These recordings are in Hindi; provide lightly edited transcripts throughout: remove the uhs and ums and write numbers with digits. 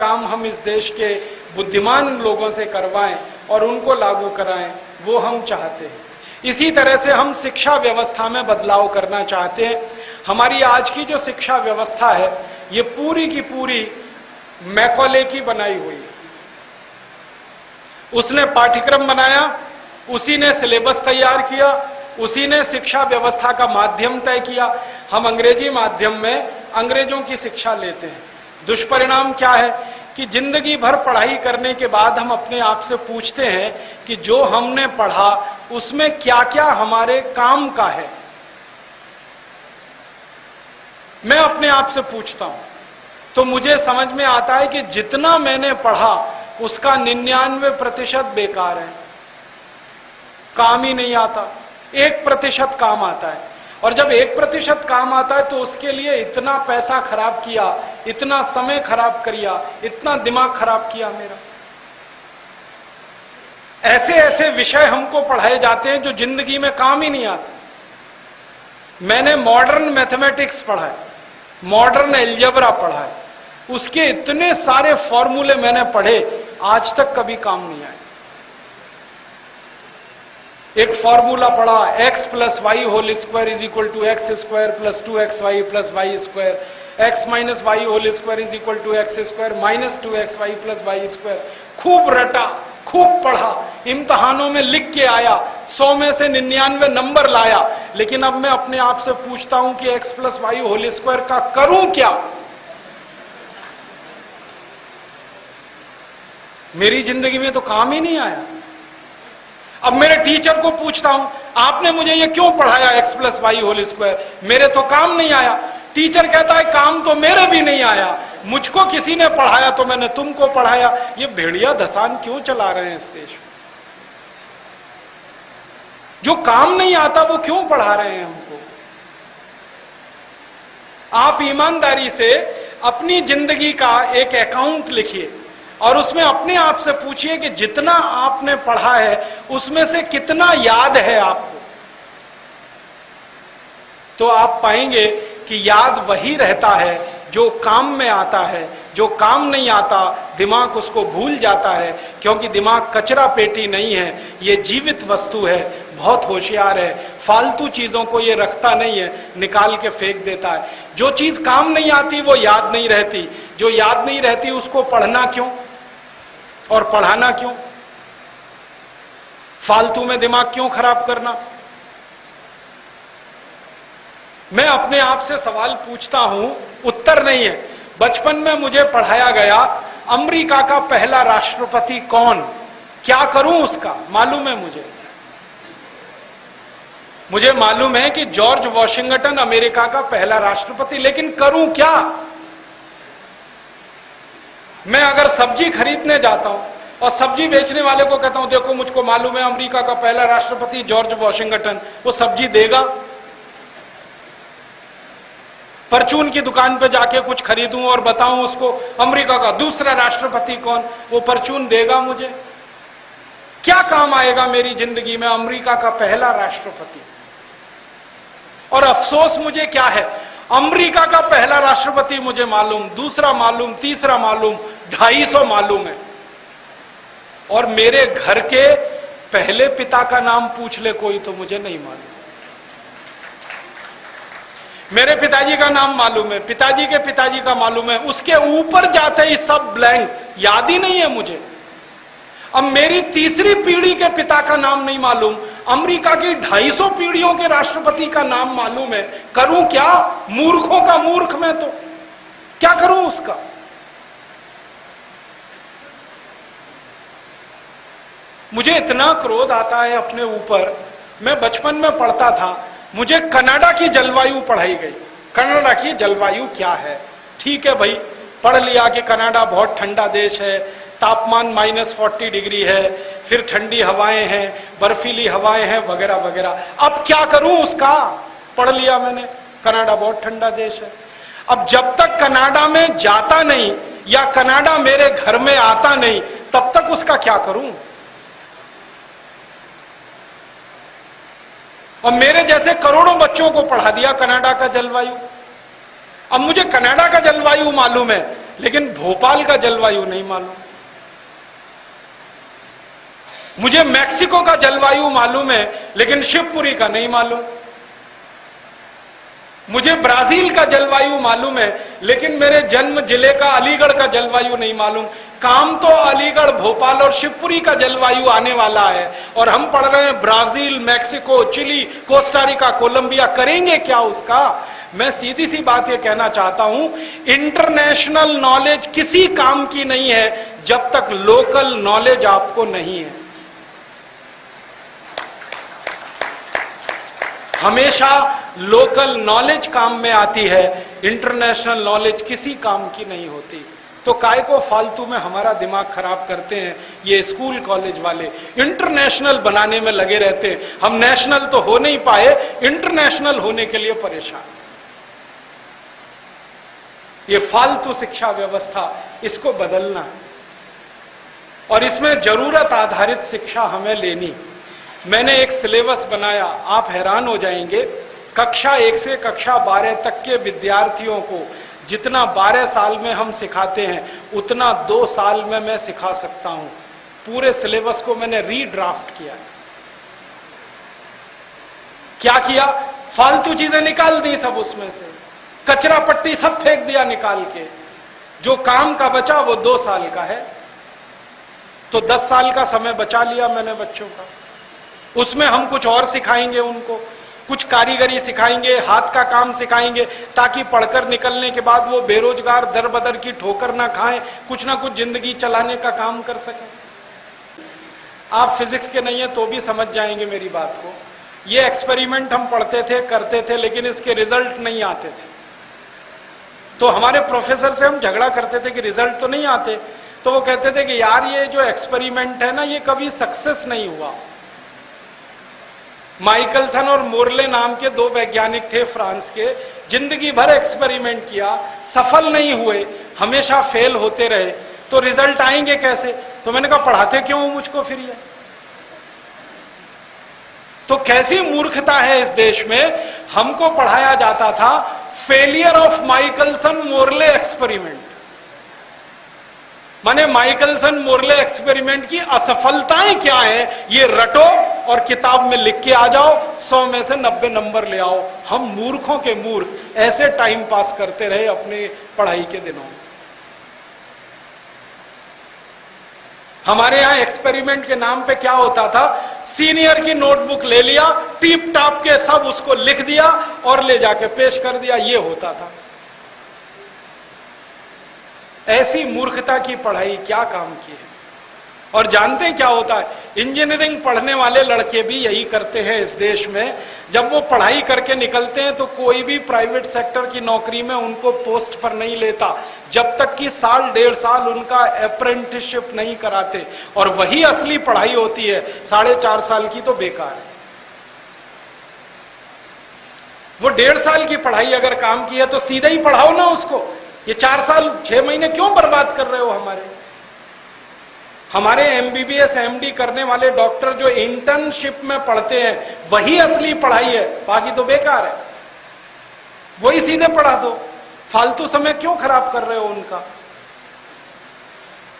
काम हम इस देश के बुद्धिमान लोगों से करवाएं और उनको लागू कराएं, वो हम चाहते हैं। इसी तरह से हम शिक्षा व्यवस्था में बदलाव करना चाहते हैं। हमारी आज की जो शिक्षा व्यवस्था है ये पूरी की पूरी मैकॉले की बनाई हुई है। उसने पाठ्यक्रम बनाया, उसी ने सिलेबस तैयार किया, उसी ने शिक्षा व्यवस्था का माध्यम तय किया। हम अंग्रेजी माध्यम में अंग्रेजों की शिक्षा लेते हैं। दुष्परिणाम क्या है कि जिंदगी भर पढ़ाई करने के बाद हम अपने आप से पूछते हैं कि जो हमने पढ़ा उसमें क्या क्या हमारे काम का है। मैं अपने आप से पूछता हूं तो मुझे समझ में आता है कि जितना मैंने पढ़ा उसका 99% बेकार है, काम ही नहीं आता। 1% काम आता है, और जब 1% काम आता है तो उसके लिए इतना पैसा खराब किया, इतना समय खराब किया, इतना दिमाग खराब किया मेरा। ऐसे ऐसे विषय हमको पढ़ाए जाते हैं जो जिंदगी में काम ही नहीं आते। मैंने मॉडर्न मैथमेटिक्स पढ़ा है, मॉडर्न एल्जेब्रा पढ़ा है, उसके इतने सारे फॉर्मूले मैंने पढ़े, आज तक कभी काम नहीं आए। एक फॉर्मूला पढ़ा, x + y whole square is equal to x square plus 2xy plus y square, x minus y whole square is equal to x square minus 2xy plus y square. खूब रटा, खूब पढ़ा, इम्तहानों में लिख के आया, 100 में से 99 नंबर लाया। लेकिन अब मैं अपने आप से पूछता हूं कि x + y होल स्क्वायर का करूं क्या? मेरी जिंदगी में तो काम ही नहीं आया। अब मेरे टीचर को पूछता हूं, आपने मुझे ये क्यों पढ़ाया x + y होल स्क्वायर? मेरे तो काम नहीं आया। टीचर कहता है काम तो मेरे भी नहीं आया, मुझको किसी ने पढ़ाया तो मैंने तुमको पढ़ाया। ये भेड़िया धसान क्यों चला रहे हैं इस देश में? जो काम नहीं आता वो क्यों पढ़ा रहे हैं हमको? आप ईमानदारी से अपनी जिंदगी का एक अकाउंट लिखिए और उसमें अपने आप से पूछिए कि जितना आपने पढ़ा है उसमें से कितना याद है आपको। तो आप पाएंगे कि याद वही रहता है जो काम में आता है। जो काम नहीं आता दिमाग उसको भूल जाता है, क्योंकि दिमाग कचरा पेटी नहीं है, ये जीवित वस्तु है, बहुत होशियार है। फालतू चीजों को ये रखता नहीं है, निकाल के फेंक देता है। जो चीज काम नहीं आती वो याद नहीं रहती, जो याद नहीं रहती उसको पढ़ना क्यों और पढ़ाना क्यों? फालतू में दिमाग क्यों खराब करना? मैं अपने आप से सवाल पूछता हूं, उत्तर नहीं है। बचपन में मुझे पढ़ाया गया अमेरिका का पहला राष्ट्रपति कौन, क्या करूं उसका? मालूम है मुझे मालूम है कि जॉर्ज वॉशिंगटन अमेरिका का पहला राष्ट्रपति, लेकिन करूं क्या? मैं अगर सब्जी खरीदने जाता हूं और सब्जी बेचने वाले को कहता हूं देखो मुझको मालूम है अमेरिका का पहला राष्ट्रपति जॉर्ज वॉशिंगटन, वो सब्जी देगा? परचून की दुकान पे जाके कुछ खरीदूं और बताऊं उसको अमेरिका का दूसरा राष्ट्रपति कौन, वो परचून देगा मुझे? क्या काम आएगा मेरी जिंदगी में अमेरिका का पहला राष्ट्रपति? और अफसोस मुझे क्या है, अमेरिका का पहला राष्ट्रपति मुझे मालूम, दूसरा मालूम, तीसरा मालूम, 250 मालूम है, और मेरे घर के पहले पिता का नाम पूछ ले कोई तो मुझे नहीं मालूम। मेरे पिताजी का नाम मालूम है, पिताजी के पिताजी का मालूम है, उसके ऊपर जाते ही सब ब्लैंक, याद ही नहीं है मुझे। अब मेरी तीसरी पीढ़ी के पिता का नाम नहीं मालूम, अमेरिका की 250 पीढ़ियों के राष्ट्रपति का नाम मालूम है। करूं क्या? मूर्खों का मूर्ख मैं तो क्या करूं उसका? मुझे इतना क्रोध आता है अपने ऊपर। मैं बचपन में पढ़ता था, मुझे कनाडा की जलवायु पढ़ाई गई। कनाडा की जलवायु क्या है? ठीक है भाई, पढ़ लिया कि कनाडा बहुत ठंडा देश है, तापमान -40 डिग्री है, फिर ठंडी हवाएं हैं, बर्फीली हवाएं हैं, वगैरह वगैरह। अब क्या करूं उसका? पढ़ लिया मैंने, कनाडा बहुत ठंडा देश है। अब जब तक कनाडा में जाता नहीं या कनाडा मेरे घर में आता नहीं, तब तक उसका क्या करूं? और मेरे जैसे करोड़ों बच्चों को पढ़ा दिया कनाडा का जलवायु। अब मुझे कनाडा का जलवायु मालूम है, लेकिन भोपाल का जलवायु नहीं मालूम। मुझे मैक्सिको का जलवायु मालूम है, लेकिन शिवपुरी का नहीं मालूम। मुझे ब्राजील का जलवायु मालूम है, लेकिन मेरे जन्म जिले का अलीगढ़ का जलवायु नहीं मालूम। काम तो अलीगढ़, भोपाल और शिवपुरी का जलवायु आने वाला है, और हम पढ़ रहे हैं Brazil, Mexico, Chile, Costa Rica, Colombia. करेंगे क्या उसका? मैं सीधी सी बात ये कहना चाहता हूं, इंटरनेशनल नॉलेज किसी काम की नहीं है जब तक लोकल नॉलेज आपको नहीं है। हमेशा लोकल नॉलेज काम में आती है, इंटरनेशनल नॉलेज किसी काम की नहीं होती। तो काय को फालतू में हमारा दिमाग खराब करते हैं ये स्कूल कॉलेज वाले, इंटरनेशनल बनाने में लगे रहते हैं। हम नेशनल तो हो नहीं पाए, इंटरनेशनल होने के लिए परेशान। ये फालतू शिक्षा व्यवस्था, इसको बदलना, और इसमें जरूरत आधारित शिक्षा हमें लेनी। मैंने एक सिलेबस बनाया, आप हैरान हो जाएंगे। कक्षा 1 से कक्षा 12 तक के विद्यार्थियों को जितना 12 साल में हम सिखाते हैं, उतना 2 साल में मैं सिखा सकता हूं। पूरे सिलेबस को मैंने रीड्राफ्ट किया। क्या किया? फालतू चीजें निकाल दी सब, उसमें से कचरा पट्टी सब फेंक दिया निकाल के। जो काम का बचा वो 2 साल का है, तो 10 साल का समय बचा लिया मैंने बच्चों का। उसमें हम कुछ और सिखाएंगे उनको, कुछ कारीगरी सिखाएंगे, हाथ का काम सिखाएंगे, ताकि पढ़कर निकलने के बाद वो बेरोजगार दर बदर की ठोकर ना खाएं, कुछ ना कुछ जिंदगी चलाने का काम कर सकें। आप फिजिक्स के नहीं है तो भी समझ जाएंगे मेरी बात को। ये एक्सपेरिमेंट हम पढ़ते थे, करते थे, लेकिन इसके रिजल्ट नहीं आते थे। तो हमारे प्रोफेसर से हम झगड़ा करते थे कि रिजल्ट तो नहीं आते। तो वो कहते थे कि यार ये जो एक्सपेरिमेंट है ना, ये कभी सक्सेस नहीं हुआ। माइकलसन और मोरले नाम के 2 वैज्ञानिक थे फ्रांस के, जिंदगी भर एक्सपेरिमेंट किया, सफल नहीं हुए, हमेशा फेल होते रहे। तो रिजल्ट आएंगे कैसे? तो मैंने कहा पढ़ाते क्यों मुझको फिर ये? तो कैसी मूर्खता है इस देश में। हमको पढ़ाया जाता था failure of Michelson Morley experiment, माने माइकलसन मोरले एक्सपेरिमेंट की असफलताएं क्या है ये रटो और किताब में लिख के आ जाओ, 100 में से 90 नंबर ले आओ। हम मूर्खों के मूर्ख ऐसे टाइम पास करते रहे अपने पढ़ाई के दिनों में। हमारे यहां एक्सपेरिमेंट के नाम पे क्या होता था, सीनियर की नोटबुक ले लिया, टीप टाप के सब उसको लिख दिया और ले जाके पेश कर दिया, ये होता था। ऐसी मूर्खता की पढ़ाई क्या काम की है। और जानते हैं क्या होता है, इंजीनियरिंग पढ़ने वाले लड़के भी यही करते हैं इस देश में। जब वो पढ़ाई करके निकलते हैं तो कोई भी प्राइवेट सेक्टर की नौकरी में उनको पोस्ट पर नहीं लेता, जब तक कि 1 डेढ़ साल उनका अप्रेंटिसशिप नहीं कराते। और वही असली पढ़ाई होती है, 4.5 साल की तो बेकार है। वो 1.5 साल की पढ़ाई अगर काम की है तो सीधे ही पढ़ाओ ना उसको। ये 4 साल 6 महीने क्यों बर्बाद कर रहे हो? हमारे एमबीबीएस एमडी करने वाले डॉक्टर जो इंटर्नशिप में पढ़ते हैं वही असली पढ़ाई है, बाकी तो बेकार है। वही सीधे पढ़ा दो, फालतू समय क्यों खराब कर रहे हो उनका।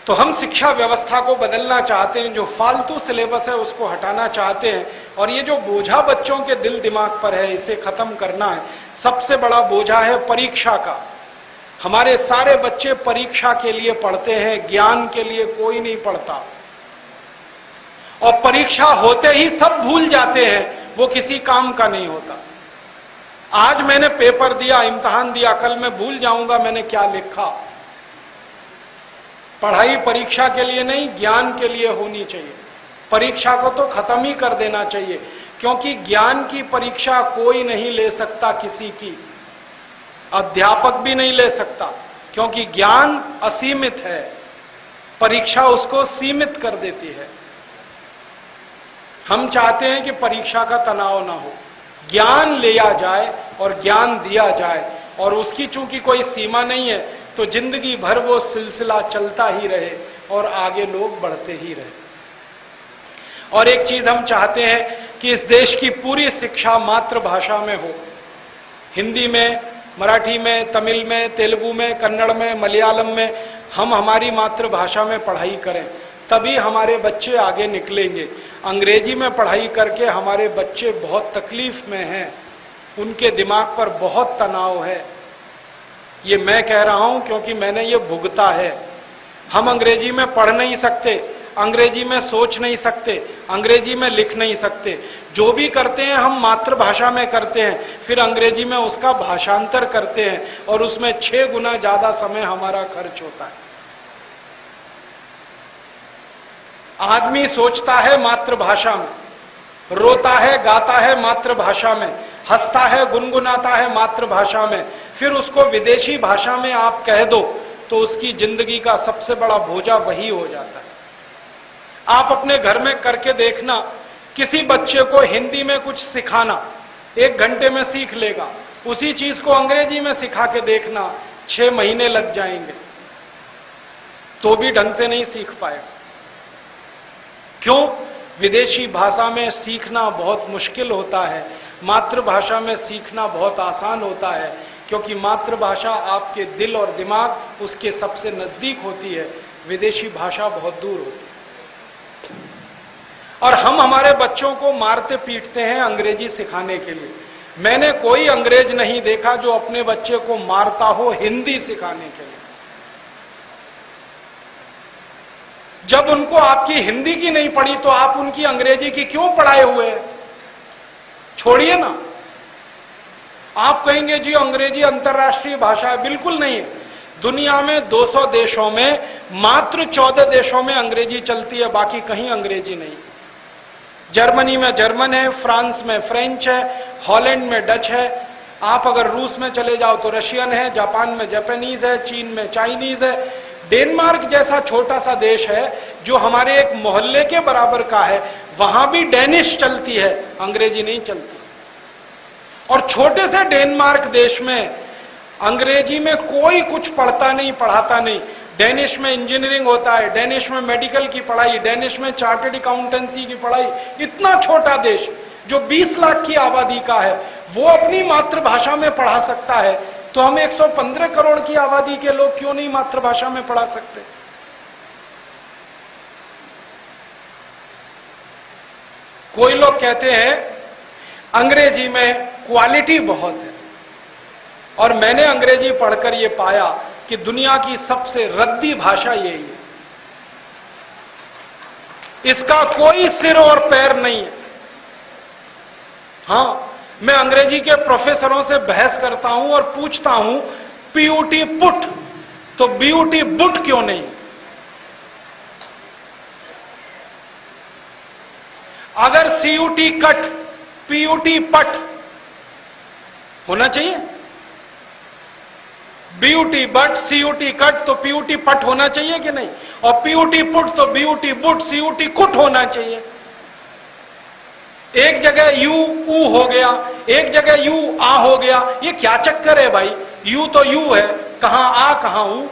तो हम शिक्षा व्यवस्था को बदलना चाहते हैं, जो फालतू सिलेबस है उसको हटाना चाहते हैं, और ये जो बोझा बच्चों के दिल दिमाग पर है इसे खत्म करना है। सबसे बड़ा बोझा है परीक्षा का। हमारे सारे बच्चे परीक्षा के लिए पढ़ते हैं, ज्ञान के लिए कोई नहीं पढ़ता। और परीक्षा होते ही सब भूल जाते हैं, वो किसी काम का नहीं होता। आज मैंने पेपर दिया, इम्तिहान दिया, कल मैं भूल जाऊंगा मैंने क्या लिखा। पढ़ाई परीक्षा के लिए नहीं, ज्ञान के लिए होनी चाहिए। परीक्षा को तो खत्म ही कर देना चाहिए, क्योंकि ज्ञान की परीक्षा कोई नहीं ले सकता किसी की, अध्यापक भी नहीं ले सकता, क्योंकि ज्ञान असीमित है, परीक्षा उसको सीमित कर देती है। हम चाहते हैं कि परीक्षा का तनाव ना हो, ज्ञान लिया जाए और ज्ञान दिया जाए, और उसकी चूंकि कोई सीमा नहीं है तो जिंदगी भर वो सिलसिला चलता ही रहे और आगे लोग बढ़ते ही रहे। और एक चीज हम चाहते हैं कि इस देश की पूरी शिक्षा मातृभाषा में हो, हिंदी में, मराठी में, तमिल में, तेलुगु में, कन्नड़ में, मलयालम में हम हमारी मातृभाषा में पढ़ाई करें, तभी हमारे बच्चे आगे निकलेंगे। अंग्रेजी में पढ़ाई करके हमारे बच्चे बहुत तकलीफ में हैं, उनके दिमाग पर बहुत तनाव है। ये मैं कह रहा हूं क्योंकि मैंने ये भुगता है। हम अंग्रेजी में पढ़ नहीं सकते, अंग्रेजी में सोच नहीं सकते, अंग्रेजी में लिख नहीं सकते। जो भी करते हैं हम मातृभाषा में करते हैं, फिर अंग्रेजी में उसका भाषांतर करते हैं और उसमें 6 गुना ज्यादा समय हमारा खर्च होता है। आदमी सोचता है मातृभाषा में, रोता है, गाता है मातृभाषा में, हंसता है, गुनगुनाता है मातृभाषा में, फिर उसको विदेशी भाषा में आप कह दो तो उसकी जिंदगी का सबसे बड़ा बोझा वही हो जाता है। आप अपने घर में करके देखना, किसी बच्चे को हिंदी में कुछ सिखाना, 1 घंटे में सीख लेगा। उसी चीज को अंग्रेजी में सिखा के देखना, 6 महीने लग जाएंगे, तो भी ढंग से नहीं सीख पाएगा। क्यों? विदेशी भाषा में सीखना बहुत मुश्किल होता है, मातृभाषा में सीखना बहुत आसान होता है, क्योंकि मातृभाषा आपके दिल और दिमाग उसके सबसे नजदीक होती है, विदेशी भाषा बहुत दूर होती है। और हम हमारे बच्चों को मारते पीटते हैं अंग्रेजी सिखाने के लिए। मैंने कोई अंग्रेज नहीं देखा जो अपने बच्चे को मारता हो हिंदी सिखाने के लिए। जब उनको आपकी हिंदी की नहीं पड़ी तो आप उनकी अंग्रेजी की क्यों पढ़ाए हुए हैं? छोड़िए ना। आप कहेंगे जी अंग्रेजी अंतर्राष्ट्रीय भाषा है, बिल्कुल नहीं। दुनिया में 200 देशों में मात्र 14 देशों में अंग्रेजी चलती है, बाकी कहीं अंग्रेजी नहीं। जर्मनी में जर्मन है, फ्रांस में फ्रेंच है, हॉलैंड में डच है, आप अगर रूस में चले जाओ तो रशियन है, जापान में जापानीज है, चीन में चाइनीज है। डेनमार्क जैसा छोटा सा देश है जो हमारे एक मोहल्ले के बराबर का है, वहां भी डेनिश चलती है, अंग्रेजी नहीं चलती। और छोटे से डेनमार्क देश में अंग्रेजी में कोई कुछ पढ़ता नहीं, पढ़ाता नहीं। डेनिश में इंजीनियरिंग होता है, डेनिश में मेडिकल की पढ़ाई, डेनिश में चार्टर्ड अकाउंटेंसी की पढ़ाई। इतना छोटा देश जो 20 लाख की आबादी का है, वो अपनी मातृभाषा में पढ़ा सकता है, तो हम 115 करोड़ की आबादी के लोग क्यों नहीं मातृभाषा में पढ़ा सकते? कोई लोग कहते हैं अंग्रेजी में क्वालिटी बहुत है, और मैंने अंग्रेजी पढ़कर यह पाया कि दुनिया की सबसे रद्दी भाषा यही है। इसका कोई सिर और पैर नहीं है। हां, मैं अंग्रेजी के प्रोफेसरों से बहस करता हूं और पूछता हूं पीयूटी पुट, तो बीयूटी बुट क्यों नहीं? अगर सीयूटी कट, पीयूटी पट होना चाहिए। बीयूटी बट, सीयूटी कट तो पीयूटी पट होना चाहिए कि नहीं? और पीयूटी पुट तो बीयूटी बुट, सीयूटी कुट होना चाहिए। एक जगह यू ऊ हो गया, एक जगह यू आ हो गया। ये क्या चक्कर है भाई? यू तो यू है, कहां आ कहां ऊ?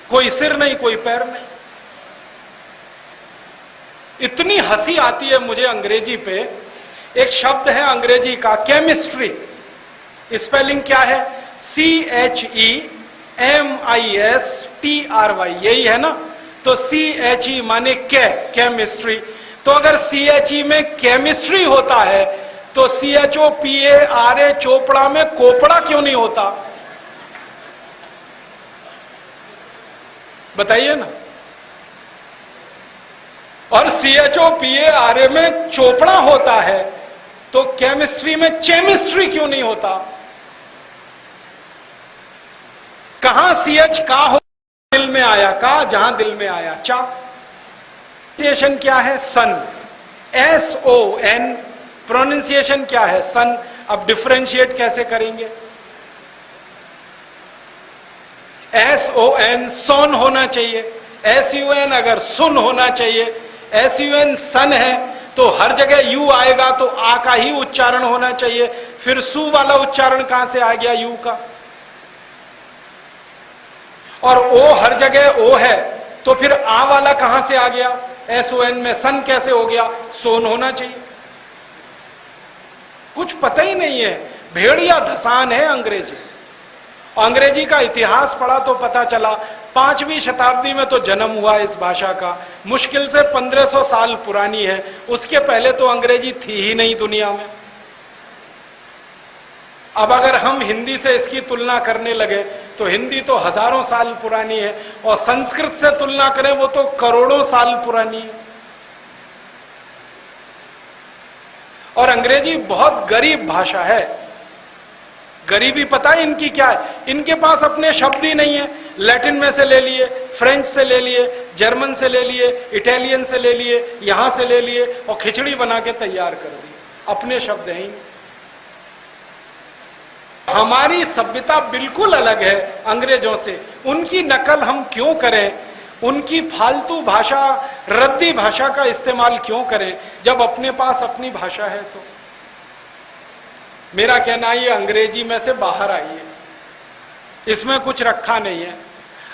कोई सिर नहीं, कोई पैर नहीं। इतनी हंसी आती है मुझे अंग्रेजी पे। एक शब्द है अंग्रेजी का केमिस्ट्री, स्पेलिंग क्या है? CHEMISTRY, यही है ना? तो CHE माने केमिस्ट्री। तो अगर CHE में केमिस्ट्री होता है तो CHOPARA चोपड़ा में कोपड़ा क्यों नहीं होता? बताइए ना। और CHOPARA में चोपड़ा होता है तो केमिस्ट्री में चेमिस्ट्री क्यों नहीं होता? कहां CH का हो, दिल में आया का, जहां दिल में आया चा। प्रोनाउंसिएशन क्या है? सन, SON। प्रोनाउंसिएशन क्या है? सन। अब डिफरेंशिएट कैसे करेंगे? SON सोन होना चाहिए, SUN अगर सुन होना चाहिए, SUN सन है तो हर जगह यू आएगा तो आ का ही उच्चारण होना चाहिए। फिर सु वाला उच्चारण कहां से आ गया यू का? और ओ हर जगह ओ है तो फिर आ वाला कहां से आ गया? SON में सन कैसे हो गया? सोन होना चाहिए। कुछ पता ही नहीं है। भेड़िया धसान है अंग्रेजी। अंग्रेजी का इतिहास पढ़ा तो पता चला 5वीं शताब्दी में तो जन्म हुआ इस भाषा का, मुश्किल से 1500 साल पुरानी है। उसके पहले तो अंग्रेजी थी ही नहीं दुनिया में। अब अगर हम हिंदी से इसकी तुलना करने लगे तो हिंदी तो हजारों साल पुरानी है, और संस्कृत से तुलना करें वो तो करोड़ों साल पुरानी है। और अंग्रेजी बहुत गरीब भाषा है। गरीबी पता है इनकी क्या है? इनके पास अपने शब्द ही नहीं है। लैटिन में से ले लिए, फ्रेंच से ले लिए, जर्मन से ले लिए, इटालियन से ले लिए, यहां से ले लिए और खिचड़ी बना के तैयार कर दी। अपने शब्द हैं ही। हमारी सभ्यता बिल्कुल अलग है अंग्रेजों से। उनकी नकल हम क्यों करें? उनकी फालतू भाषा, रद्दी भाषा का इस्तेमाल क्यों करें जब अपने पास अपनी भाषा है? तो मेरा कहना है ये अंग्रेजी में से बाहर आई है, इसमें कुछ रखा नहीं है।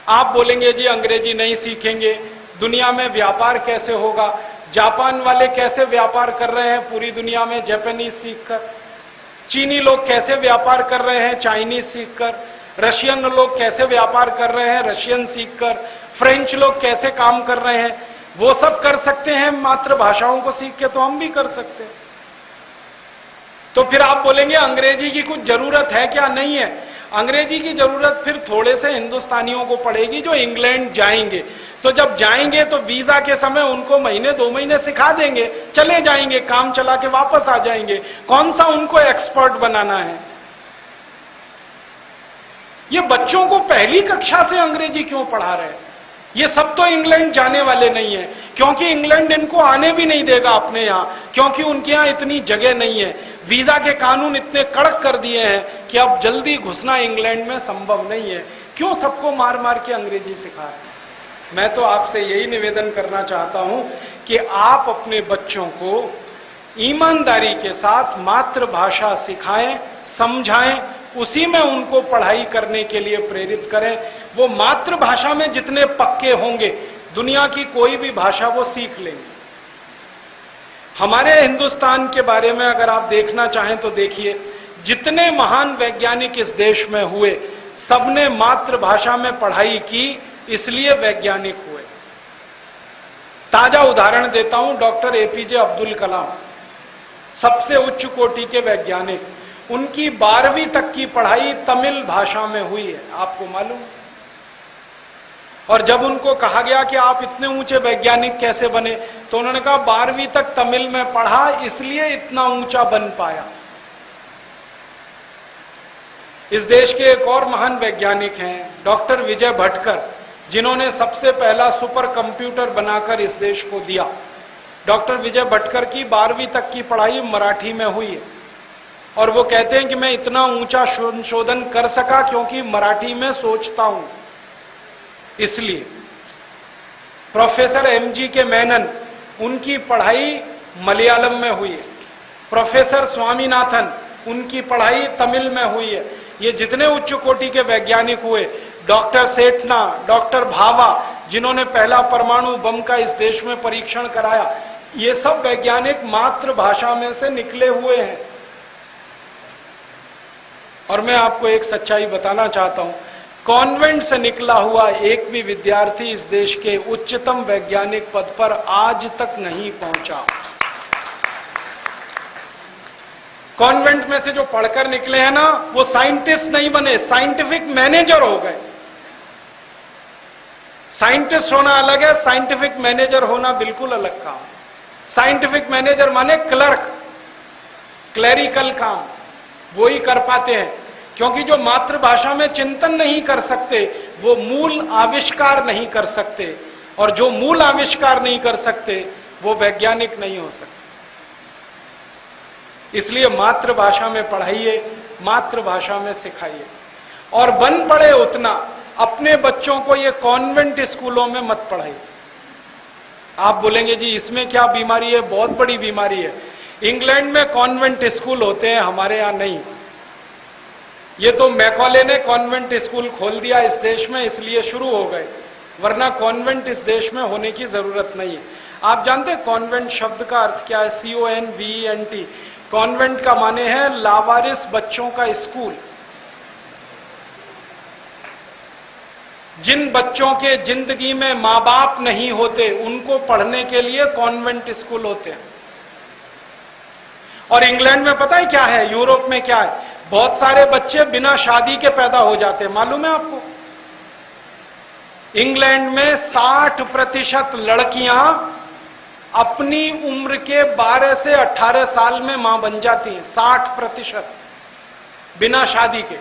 आप बोलेंगे जी अंग्रेजी नहीं सीखेंगे, दुनिया में व्यापार कैसे होगा? जापान वाले कैसे व्यापार कर रहे हैं पूरी दुनिया में जापानीज सीखकर? चीनी लोग कैसे व्यापार कर रहे हैं चाइनीज सीखकर? रशियन लोग कैसे व्यापार कर रहे हैं रशियन सीखकर? फ्रेंच लोग कैसे काम कर रहे हैं? वो सब कर सकते हैं मातृभाषाओं को सीख के, तो हम भी कर सकते हैं। तो फिर आप बोलेंगे अंग्रेजी की कुछ जरूरत है क्या? नहीं है। अंग्रेजी की जरूरत फिर थोड़े से हिंदुस्तानियों को पड़ेगी जो इंग्लैंड जाएंगे। तो जब जाएंगे तो वीजा के समय उनको महीने 2 महीने सिखा देंगे, चले जाएंगे, काम चला के वापस आ जाएंगे। कौन सा उनको एक्सपर्ट बनाना है? ये बच्चों को पहली कक्षा से अंग्रेजी क्यों पढ़ा रहे हैं? ये सब तो इंग्लैंड जाने वाले नहीं है, क्योंकि इंग्लैंड इनको आने भी नहीं देगा अपने यहाँ, क्योंकि उनके यहाँ इतनी जगह नहीं है। वीजा के कानून इतने कड़क कर दिए हैं कि अब जल्दी घुसना इंग्लैंड में संभव नहीं है। क्यों सबको मार मार के अंग्रेजी सिखा रहे हैं? मैं तो आपसे यही निवेदन करना चाहता हूं कि आप अपने बच्चों को ईमानदारी के साथ मातृभाषा सिखाएं, समझाएं, उसी में उनको पढ़ाई करने के लिए प्रेरित करें। वो मातृभाषा में जितने पक्के होंगे दुनिया की कोई भी भाषा वो सीख लेंगे। हमारे हिंदुस्तान के बारे में अगर आप देखना चाहें तो देखिए, जितने महान वैज्ञानिक इस देश में हुए सबने मातृभाषा में पढ़ाई की, इसलिए वैज्ञानिक हुए। ताजा उदाहरण देता हूं, डॉक्टर एपीजे अब्दुल कलाम सबसे उच्च कोटि के वैज्ञानिक, उनकी 12वीं तक की पढ़ाई तमिल भाषा में हुई है, आपको मालूम? और जब उनको कहा गया कि आप इतने ऊंचे वैज्ञानिक कैसे बने, तो उन्होंने कहा 12वीं तक तमिल में पढ़ा इसलिए इतना ऊंचा बन पाया। इस देश के एक और महान वैज्ञानिक हैं डॉक्टर विजय भटकर, जिन्होंने सबसे पहला सुपर कंप्यूटर बनाकर इस देश को दिया। डॉक्टर विजय भटकर की 12वीं तक की पढ़ाई मराठी में हुई है, और वो कहते हैं कि मैं इतना ऊंचा संशोधन कर सका क्योंकि मराठी में सोचता हूं। इसलिए प्रोफेसर एमजी के मेनन, उनकी पढ़ाई मलयालम में हुई है। प्रोफेसर स्वामीनाथन, उनकी पढ़ाई तमिल में हुई है। ये जितने उच्च कोटि के वैज्ञानिक हुए, डॉक्टर सेठना, डॉक्टर भाभा, जिन्होंने पहला परमाणु बम का इस देश में परीक्षण कराया, ये सब वैज्ञानिक मातृभाषा में से निकले हुए हैं। और मैं आपको एक सच्चाई बताना चाहता हूं, कॉन्वेंट से निकला हुआ एक भी विद्यार्थी इस देश के उच्चतम वैज्ञानिक पद पर आज तक नहीं पहुंचा। कॉन्वेंट में से जो पढ़कर निकले हैं ना, वो साइंटिस्ट नहीं बने, साइंटिफिक मैनेजर हो गए। साइंटिस्ट होना अलग है, साइंटिफिक मैनेजर होना बिल्कुल अलग काम। साइंटिफिक मैनेजर माने क्लर्क, क्लैरिकल काम वो ही कर पाते हैं, क्योंकि जो मातृभाषा में चिंतन नहीं कर सकते वो मूल आविष्कार नहीं कर सकते, और जो मूल आविष्कार नहीं कर सकते वो वैज्ञानिक नहीं हो सकते। इसलिए मातृभाषा में पढ़ाइए, मातृभाषा में सिखाइए, और बन पड़े उतना अपने बच्चों को ये कॉन्वेंट स्कूलों में मत पढ़ाइए। आप बोलेंगे जी इसमें क्या बीमारी है? बहुत बड़ी बीमारी है। इंग्लैंड में कॉन्वेंट स्कूल होते हैं, हमारे यहां नहीं। ये तो मैकॉले ने कॉन्वेंट स्कूल खोल दिया इस देश में, इसलिए शुरू हो गए, वरना कॉन्वेंट इस देश में होने की जरूरत नहीं है। आप जानते हैं कॉन्वेंट शब्द का अर्थ क्या है? CONVENT। कॉन्वेंट का माने है लावारिस बच्चों का स्कूल। जिन बच्चों के जिंदगी में मां बाप नहीं होते उनको पढ़ने के लिए कॉन्वेंट स्कूल होते हैं। और इंग्लैंड में पता है क्या है, यूरोप में क्या है, बहुत सारे बच्चे बिना शादी के पैदा हो जाते हैं, मालूम है आपको? इंग्लैंड में 60% लड़कियां अपनी उम्र के 12 से 18 साल में मां बन जाती हैं, 60% बिना शादी के।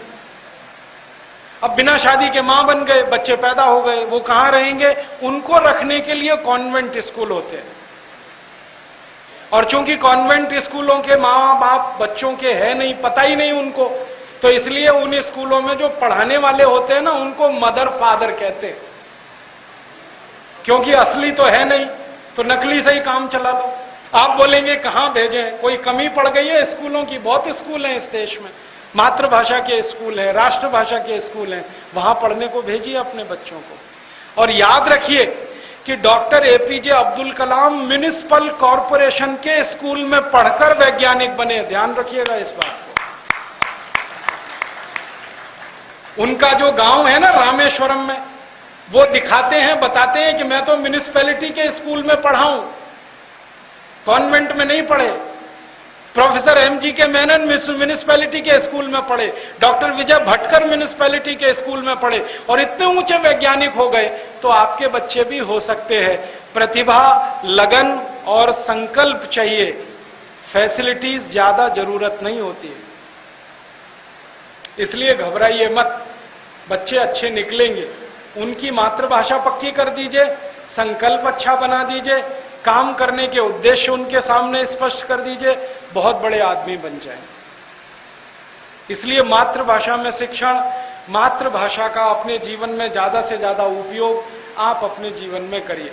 अब बिना शादी के मां बन गए, बच्चे पैदा हो गए, वो कहां रहेंगे? उनको रखने के लिए कॉन्वेंट स्कूल होते हैं। और चूंकि कॉन्वेंट स्कूलों के माँ बाप बच्चों के है नहीं, पता ही नहीं उनको, तो इसलिए उन स्कूलों में जो पढ़ाने वाले होते हैं ना, उनको मदर फादर कहते हैं, क्योंकि असली तो है नहीं, तो नकली से ही काम चला लो। आप बोलेंगे कहां भेजें, कोई कमी पड़ गई है स्कूलों की? बहुत स्कूल हैं इस देश में, मातृभाषा के स्कूल हैं, राष्ट्रभाषा के स्कूल हैं, वहां पढ़ने को भेजिए अपने बच्चों को। और याद रखिए कि doctor APJ Abdul Kalam municipal corporation के स्कूल में पढ़कर वैज्ञानिक बने, ध्यान रखिएगा इस बात को। उनका जो गांव है ना रामेश्वरम में, वो दिखाते हैं, बताते हैं कि मैं तो म्युनिसिपैलिटी के स्कूल में पढ़ा हूं, कॉन्वेंट में नहीं पढ़े। प्रोफेसर एमजी के मेनन म्युनिसिपैलिटी के स्कूल में पढ़े, डॉक्टर विजय भटकर म्युनिसिपैलिटी के स्कूल में पढ़े, और इतने ऊंचे वैज्ञानिक हो गए। तो आपके बच्चे भी हो सकते हैं। प्रतिभा, लगन और संकल्प चाहिए, फैसिलिटीज ज्यादा जरूरत नहीं होती है। इसलिए घबराइए मत, बच्चे अच्छे निकलेंगे। उनकी मातृभाषा पक्की कर दीजिए, संकल्प अच्छा बना दीजिए, काम करने के उद्देश्य उनके सामने स्पष्ट कर दीजिए, बहुत बड़े आदमी बन जाएं। इसलिए मातृभाषा में शिक्षण, मातृभाषा का अपने जीवन में ज्यादा से ज्यादा उपयोग आप अपने जीवन में करिए।